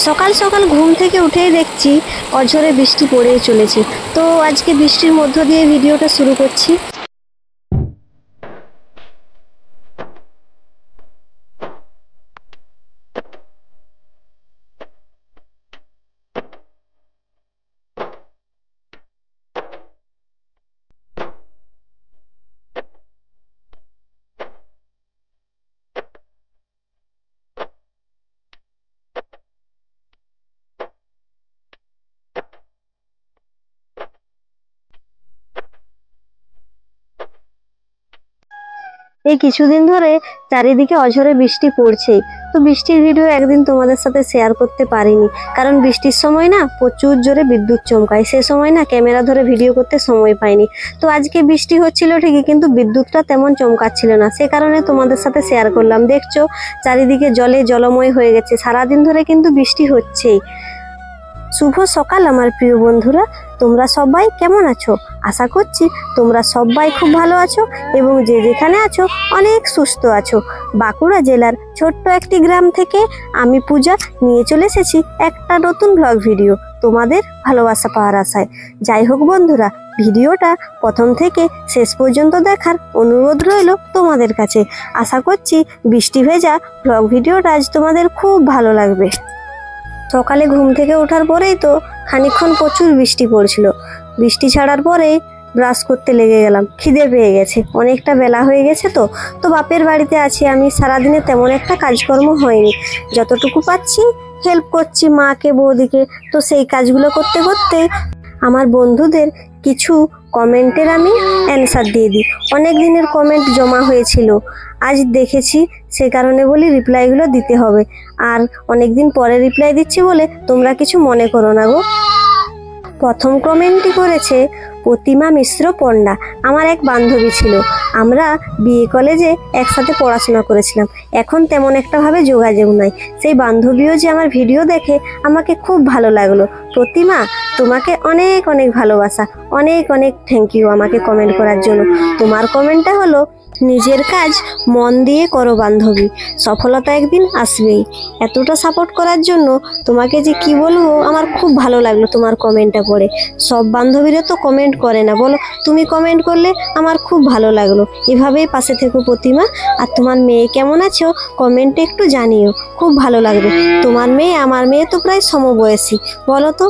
সকাল সকাল ঘুম থেকে উঠেই দেখছি অঝরে বৃষ্টি পড়েই চলেছে। তো আজকে বৃষ্টির মধ্য দিয়ে ভিডিওটা শুরু করছি। এই কিছুদিন ধরে চারিদিকে অঝরে বৃষ্টি পড়ছেই। তো বৃষ্টির ভিডিও একদিন তোমাদের সাথে শেয়ার করতে পারিনি, কারণ বৃষ্টির সময় না প্রচুর জোরে বিদ্যুৎ চমকায়, সে সময় না ক্যামেরা ধরে ভিডিও করতে সময় পাইনি। তো আজকে বৃষ্টি হচ্ছিল ঠিকই, কিন্তু বিদ্যুৎটা তেমন চমকাচ্ছিল না, সে কারণে তোমাদের সাথে শেয়ার করলাম। দেখছো চারিদিকে জলে জলময় হয়ে গেছে, সারাদিন ধরে কিন্তু বৃষ্টি হচ্ছেই। শুভ সকাল আমার প্রিয় বন্ধুরা, তোমরা সবাই কেমন আছো? আশা করছি তোমরা সবাই খুব ভালো আছো এবং যে যেখানে আছো অনেক সুস্থ আছো। বাঁকুড়া জেলার ছোট্ট একটি গ্রাম থেকে আমি পূজা নিয়ে চলে এসেছি একটা নতুন ব্লগ ভিডিও, তোমাদের ভালোবাসা পাওয়ার আশায়। যাই হোক বন্ধুরা, ভিডিওটা প্রথম থেকে শেষ পর্যন্ত দেখার অনুরোধ রইল তোমাদের কাছে। আশা করছি বৃষ্টি ভেজা ব্লগ ভিডিওটা আজ তোমাদের খুব ভালো লাগবে। সকালে ঘুম থেকে ওঠার পরেই তো খানিকক্ষণ প্রচুর বৃষ্টি পড়ছিল। বৃষ্টি ছাড়ার পরেই ব্রাশ করতে লেগে গেলাম, খিদে পেয়ে গেছে, অনেকটা বেলা হয়ে গেছে। তো বাপের বাড়িতে আছি আমি, সারাদিনে তেমন একটা কাজকর্ম হয়নি, যতটুকু পাচ্ছি হেল্প করছি মাকে বৌদিকে। তো সেই কাজগুলো করতে করতে আমার বন্ধুদের কিছু কমেন্টের আমি অ্যান্সার দিয়ে দিই। অনেক দিনের কমেন্ট জমা হয়েছিল, আজ দেখেছি, সে কারণে বলি রিপ্লাইগুলো দিতে হবে। আর অনেক দিন পরে রিপ্লাই দিচ্ছি বলে তোমরা কিছু মনে করো না গো। প্রথম কমেন্টটি করেছে প্রতিমা মিশ্র পণ্ডা। আমার এক বান্ধবী ছিল, আমরা বিএ কলেজে একসাথে পড়াশোনা করেছিলাম, এখন তেমন একটা ভাবে যোগাযোগ নাই। সেই বান্ধবীও যে আমার ভিডিও দেখে আমাকে খুব ভালো লাগলো। প্রতিমা, তোমাকে অনেক অনেক ভালোবাসা, অনেক অনেক থ্যাংক ইউ আমাকে কমেন্ট করার জন্য। তোমার কমেন্টটা হলো, নিজের কাজ মন দিয়ে করো বান্ধবী, সফলতা একদিন আসবেই। এতটা সাপোর্ট করার জন্য তোমাকে যে কি বলবো, আমার খুব ভালো লাগলো তোমার কমেন্টটা পড়ে। সব বান্ধবীরা তো কমেন্ট করে না বলো, তুমি কমেন্ট করলে আমার খুব ভালো লাগলো। এভাবেই পাশে থেকো প্রতিমা। আর তোমার মেয়ে কেমন আছো কমেন্টে একটু জানিও, খুব ভালো লাগবে। তোমার মেয়ে আমার মেয়ে তো প্রায় সমবয়সী, বলো তো।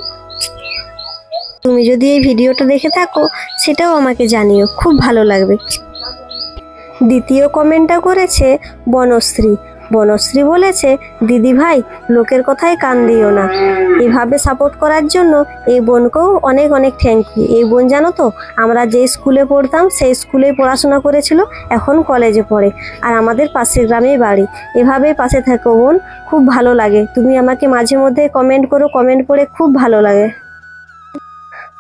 তুমি যদি এই ভিডিওটা দেখে থাকো সেটাও আমাকে জানিও, খুব ভালো লাগবে। দ্বিতীয় কমেন্টটা করেছে বনশ্রী। বনশ্রী বলেছে, দিদি ভাই লোকের কথায় কান দিও না, এভাবে সাপোর্ট করার জন্য এই বোনকেও অনেক অনেক থ্যাংক ইউ। এই বোন জানো তো, আমরা যে স্কুলে পড়তাম সেই স্কুলেই পড়াশোনা করেছিল, এখন কলেজে পড়ে, আর আমাদের পাশের গ্রামেই বাড়ি। এভাবেই পাশে থাকো বোন, খুব ভালো লাগে। তুমি আমাকে মাঝে মধ্যে কমেন্ট করো, কমেন্ট পড়ে খুব ভালো লাগে।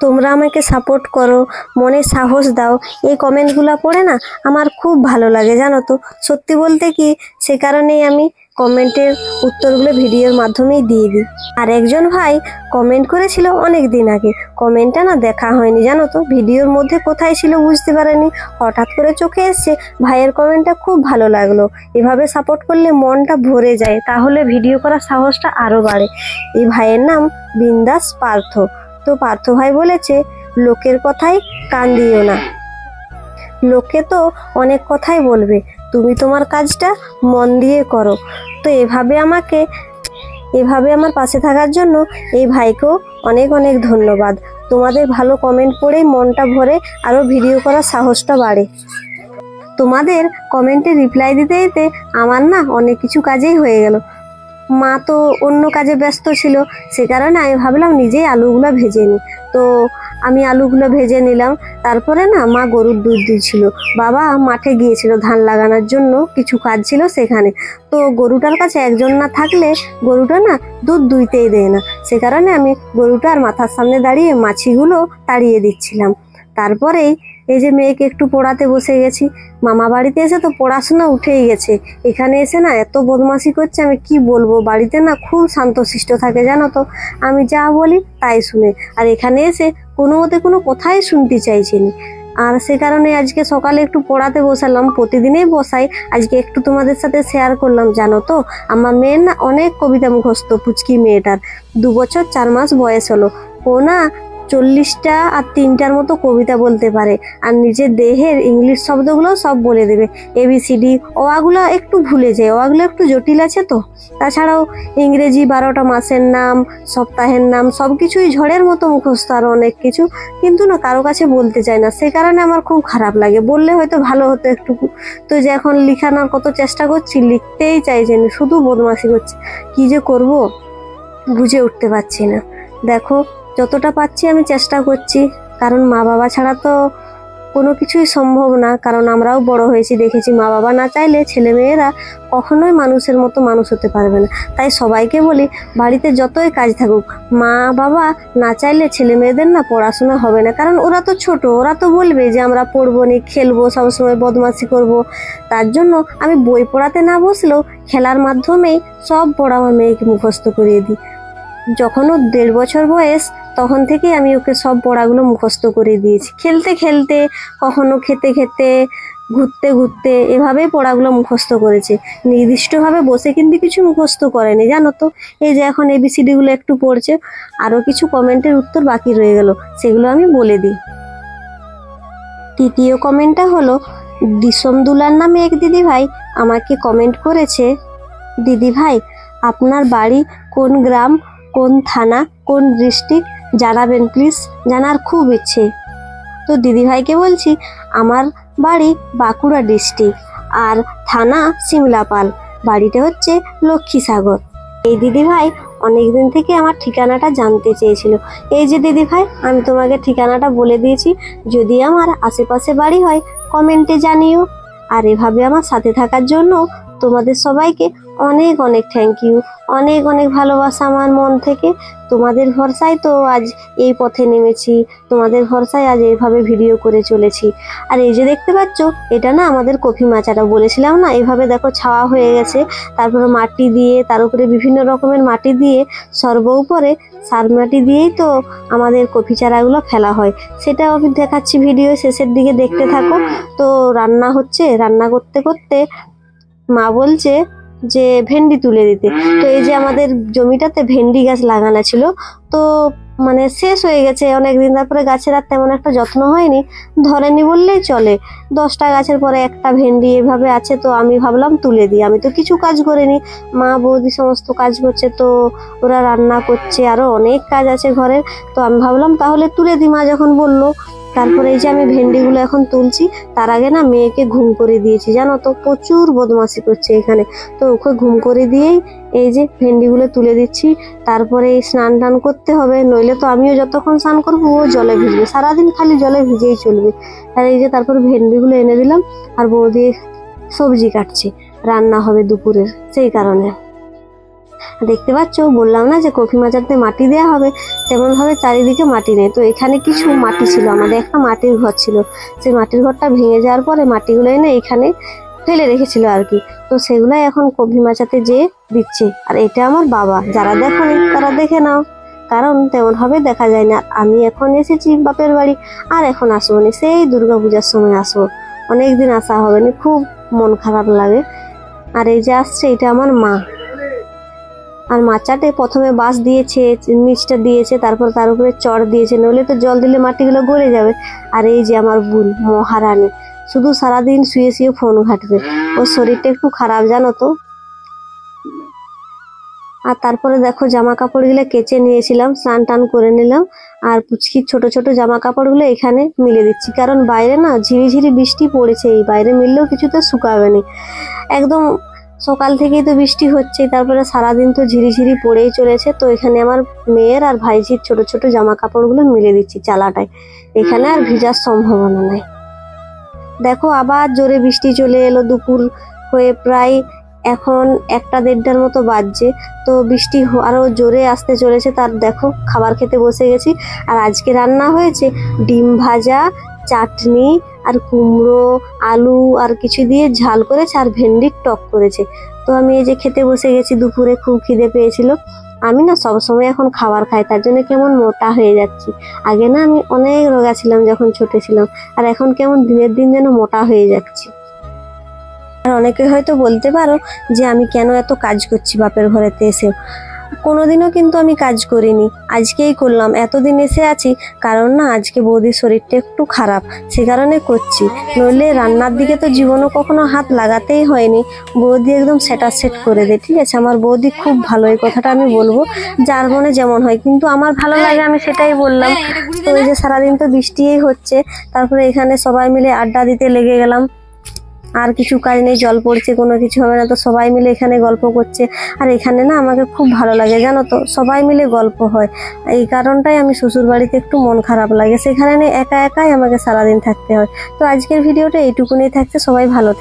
তোমরা আমাকে সাপোর্ট করো, মনে সাহস দাও, এই কমেন্টগুলো পড়ে না আমার খুব ভালো লাগে জানো তো। সত্যি বলতে কি, সে কারণেই আমি কমেন্টের উত্তরগুলো ভিডিওর মাধ্যমেই দিয়ে দিই। আর একজন ভাই কমেন্ট করেছিল অনেক দিন আগে, কমেন্টটা না দেখা হয়নি জানো তো, ভিডিওর মধ্যে কোথায় ছিল বুঝতে পারেনি, হঠাৎ করে চোখে এসছে। ভাইয়ের কমেন্টটা খুব ভালো লাগলো। এভাবে সাপোর্ট করলে মনটা ভরে যায়, তাহলে ভিডিও করার সাহসটা আরও বাড়ে। এই ভাইয়ের নাম বিন্দাস পার্থ। তো পার্থ ভাই বলেছে, লোকের কথায় কান দিও না, লোকে তো অনেক কথাই বলবে, তুমি তোমার কাজটা মন দিয়ে করো। তো এভাবে আমার পাশে থাকার জন্য এই ভাইকেও অনেক অনেক ধন্যবাদ। তোমাদের ভালো কমেন্ট পড়েই মনটা ভরে, আরও ভিডিও করার সাহসটা বাড়ে। তোমাদের কমেন্টে রিপ্লাই দিতে দিতে আমার না অনেক কিছু কাজেই হয়ে গেল। মা তো অন্য কাজে ব্যস্ত ছিল, সে কারণে আমি ভাবলাম নিজেই আলুগুলো ভেজে নিই। তো আমি আলুগুলো ভেজে নিলাম। তারপরে না মা গরুর দুধ দিচ্ছিল, বাবা মাঠে গিয়েছিল ধান লাগানোর জন্য, কিছু কাজ ছিল সেখানে। তো গরুটার কাছে একজন না থাকলে গরুটা না দুধ দুইতেই দেয় না, সে কারণে আমি গরুটার মাথার সামনে দাঁড়িয়ে মাছিগুলো তাড়িয়ে দিচ্ছিলাম। তারপরেই এই যে মেয়েকে একটু পড়াতে বসে গেছি। মামা বাড়িতে এসে তো পড়াশোনা উঠেই গেছে, এখানে এসে না এত বদমাশি করছে, আমি কি বলবো। বাড়িতে না খুব শান্তশিষ্ট থাকে জানো তো, আমি যা বলি তাই শুনে, আর এখানে এসে কোনো মতে কোনো কথাই শুনতে চাইছেনি। আর সে কারণে আজকে সকালে একটু পড়াতে বসালাম, প্রতিদিনই বসাই, আজকে একটু তোমাদের সাথে শেয়ার করলাম। জানো তো আমার মেয়ের না অনেক কবিতা মুখস্থ, পুচকি মেয়েটার 2 বছর 4 মাস বয়স হলো। ও না 40টা আর 3টার মতো কবিতা বলতে পারে, আর নিজের দেহের ইংলিশ শব্দগুলো সব বলে দেবে। ABCD ওগুলো একটু ভুলে যায়, ওগুলো একটু জটিল আছে তো। তাছাড়াও ইংরেজি 12টা মাসের নাম, সপ্তাহের নাম সব কিছুই ঝড়ের মতো মুখস্থ, আরও অনেক কিছু, কিন্তু না কারো কাছে বলতে চায় না। সে কারণে আমার খুব খারাপ লাগে, বললে হয়তো ভালো হতো একটুকু। তো যে এখন লিখানোর কত চেষ্টা করছি, লিখতেই চাইছে না, শুধু বদমাশি করছে। কি যে করব বুঝে উঠতে পারছি না। দেখো যতটা পাচ্ছি আমি চেষ্টা করছি, কারণ মা বাবা ছাড়া তো কোনো কিছুই সম্ভব না। কারণ আমরাও বড় হয়েছি, দেখেছি মা বাবা না চাইলে ছেলেমেয়েরা কখনোই মানুষের মতো মানুষ হতে পারবে না। তাই সবাইকে বলি, বাড়িতে যতই কাজ থাকুক, মা বাবা না চাইলে ছেলে মেয়েদের না পড়াশোনা হবে না। কারণ ওরা তো ছোট, ওরা তো বলবে যে আমরা পড়বো নি, খেলবো, সবসময় বদমাশি করব। তার জন্য আমি বই পড়াতে না বসলেও খেলার মাধ্যমেই সব পড়া আমার মেয়েকে মুখস্থ করিয়ে দিই। যখন ও 1.5 বছর বয়স, তখন থেকেই আমি ওকে সব পড়াগুলো মুখস্থ করে দিয়েছি। খেলতে খেলতে, কখনো খেতে খেতে, ঘুরতে ঘুরতে এভাবেই পড়াগুলো মুখস্থ করেছে। নির্দিষ্টভাবে বসে কিন্তু কিছু মুখস্থ করেনি, জানো তো। এই যে এখন ABCDগুলো একটু পড়ছে, আরও কিছু কমেন্টের উত্তর বাকি রয়ে গেল, সেগুলো আমি বলে দিই। তৃতীয় কমেন্টটা হলো দিসমদুলার নামে এক দিদিভাই আমাকে কমেন্ট করেছে, দিদিভাই আপনার বাড়ি কোন গ্রাম, কোন থানা, কোন ডিস্ট্রিক্ট জানাবেন প্লিজ, জানার খুব ইচ্ছে। তো দিদিভাইকে বলছি আমার বাড়ি বাঁকুড়া ডিস্ট্রিক্ট, আর থানা সিমলাপাল, বাড়িটা হচ্ছে লক্ষ্মীসাগর। এই দিদিভাই অনেক দিন থেকে আমার ঠিকানাটা জানতে চেয়েছিল। এই যে দিদিভাই, আমি তোমাকে ঠিকানাটা বলে দিয়েছি, যদি আমার আশেপাশে বাড়ি হয় কমেন্টে জানিও। আর এভাবে আমার সাথে থাকার জন্য তোমাদের সবাইকে অনেক অনেক থ্যাংক ইউ, অনেক অনেক ভালোবাসা আমার মন থেকে। তোমাদের ভরসায় তো আজ এই পথে নেমেছি, তোমাদের ভরসায় আজ এইভাবে ভিডিও করে চলেছি। আর এই যে দেখতে পাচ্ছ, এটা না আমাদের কফি মাচাটা, বলেছিলাম না এভাবে দেখো ছাওয়া হয়ে গেছে, তারপরে মাটি দিয়ে, তার উপরে বিভিন্ন রকমের মাটি দিয়ে, সর্বোপরে সার মাটি দিয়েই তো আমাদের কফি চারাগুলো ফেলা হয়। সেটাও আমি দেখাচ্ছি ভিডিও শেষের দিকে, দেখতে থাকো। তো রান্না হচ্ছে, রান্না করতে করতে মা বলছে যে ভেন্ডি তুলে দিতে। তো এই যে আমাদের জমিটাতে ভেন্ডি গাছ লাগানো ছিল, তো মানে শেষ হয়ে গেছে অনেকদিন, তারপরে গাছের আর তেমন একটা যত্ন হয়নি, ধরেনি বললেই চলে। 10টা গাছের পরে একটা ভেন্ডি এভাবে আছে। তো আমি ভাবলাম তুলে দিই, আমি তো কিছু কাজ করিনি, মা বৌদি সমস্ত কাজ করছে, তো ওরা রান্না করছে, আরও অনেক কাজ আছে ঘরের। তো আমি ভাবলাম তাহলে তুলে দিই, মা যখন বললো। তারপরে এই যে আমি ভেন্ডিগুলো এখন তুলছি, তার আগে না মেয়েকে ঘুম করে দিয়েছি, জানো তো প্রচুর বদমাশি করছে এখানে। তো ওকে ঘুম করে দিয়েই এই যে ভেন্ডিগুলো তুলে দিচ্ছি। তারপরে স্নান টান করতে হবে, নইলে তো আমিও যতক্ষণ স্নান করবো ও জলে ভিজবে, সারাদিন খালি জলে ভিজেই চলবে। আর এই যে তারপর ভেন্ডিগুলো এনে দিলাম, আর বৌদি সবজি কাটছে, রান্না হবে দুপুরের, সেই কারণে। দেখতে পাচ্ছ, বললাম না যে কফি মাচাতে মাটি দেওয়া হবে, তেমন ভাবে চারিদিকে মাটি নেই। তো এখানে কিছু মাটি ছিল, আমাদের একটা মাটির ঘর ছিল, সেই মাটির ঘরটা ভেঙে যাওয়ার পরে মাটিগুলো এনে এখানে ফেলে রেখেছিল আর কি। তো সেগুলাই এখন কফি মাচাতে যেয়ে দিচ্ছে। আর এটা আমার বাবা, যারা দেখোনি তারা দেখে নাও, কারণ তেমন ভাবে দেখা যায় না। আমি এখন এসেছি বাপের বাড়ি, আর এখন আসবো না, সেই দুর্গাপূজার সময় আসবো, অনেকদিন আসা হবে না, খুব মন খারাপ লাগে। আর এই যে আসছে, এটা আমার মা। আর মাচাতে প্রথমে বাঁশ দিয়েছে, নিচটা দিয়েছে, তারপর তার উপরে চড় দিয়েছে, নইলে তো জল দিলে মাটিগুলো গলে যাবে। আর এই যে আমার বোন মহারানী, শুধু সারাদিন শুয়ে শুয়ে ফোন ঘাটবে, ওর শরীরটা একটু খারাপ, জানো তো। আর তারপরে দেখো জামা কাপড়গুলো কেচে নিয়েছিলাম, স্নান টান করে নিলাম, আর পুচকির ছোট ছোট জামা কাপড়গুলো এখানে মিলে দিচ্ছি, কারণ বাইরে না ঝিরিঝিরি বৃষ্টি পড়েছে, এই বাইরে মিললেও কিছুতে শুকাবে না। একদম সকাল থেকেই তো বৃষ্টি হচ্ছে, তারপরে সারাদিন তো ঝিরিঝিরি পড়েই চলেছে। তো এখানে আমার মেয়ের আর ভাইঝির ছোট ছোট জামা কাপড়গুলো মিলে দিচ্ছি চালাটায়, এখানে আর ভিজার সম্ভাবনা নাই। দেখো আবার জোরে বৃষ্টি চলে এলো, দুপুর হয়ে প্রায় এখন 1টা-1.5টার মতো বাজছে। তো বৃষ্টি আরো জোরে আসতে চলেছে। তার দেখো খাবার খেতে বসে গেছি, আর আজকে রান্না হয়েছে ডিম ভাজা, চাটনি, আর কুমড়ো, আলু আর কিছু দিয়ে ঝাল করেছে, আর ভেন্ডির টক করেছে। তো আমি এই যে খেতে বসে গেছি, দুপুরে খুব খিদে পেয়েছিল। আমি না সবসময় এখন খাবার খাই, তার জন্য কেমন মোটা হয়ে যাচ্ছি। আগে না আমি অনেক রোগা ছিলাম যখন ছোট ছিলাম, আর এখন কেমন দিনের দিন যেন মোটা হয়ে যাচ্ছি। আর অনেকে হয়তো বলতে পারো যে আমি কেন এত কাজ করছি বাপের ঘরেতে এসেও। কোনোদিনও কিন্তু আমি কাজ করিনি, আজকেই করলাম। এতদিন এসে আছি কারণ না আজকে বৌদির শরীরটা একটু খারাপ, সে কারণে করছি। নইলে রান্নার দিকে তো জীবনও কখনো হাত লাগাতেই হয়নি। বৌদি একদম সেট করে দেয়, ঠিক আছে। আমার বৌদি খুব ভালো, এই কথাটা আমি বলবো। যার মনে যেমন হয়, কিন্তু আমার ভালো লাগে আমি সেটাই বললাম। তো ওই যে সারাদিন তো বৃষ্টিই হচ্ছে, তারপরে এখানে সবাই মিলে আড্ডা দিতে লেগে গেলাম। আর কিছু কাজ নেই, জল পড়ছে, কোনো কিছু হবে না, তো সবাই মিলে এখানে গল্প করছে। আর এখানে না আমাকে খুব ভালো লাগে, জানো তো, সবাই মিলে গল্প হয়। এই কারণটাই আমি শ্বশুর বাড়িতে একটু মন খারাপ লাগে, সেখানে একা একাই আমাকে সারাদিন থাকতে হয়। তো আজকের ভিডিওটা এইটুকুনি থাকছে, সবাই ভালো থাকে।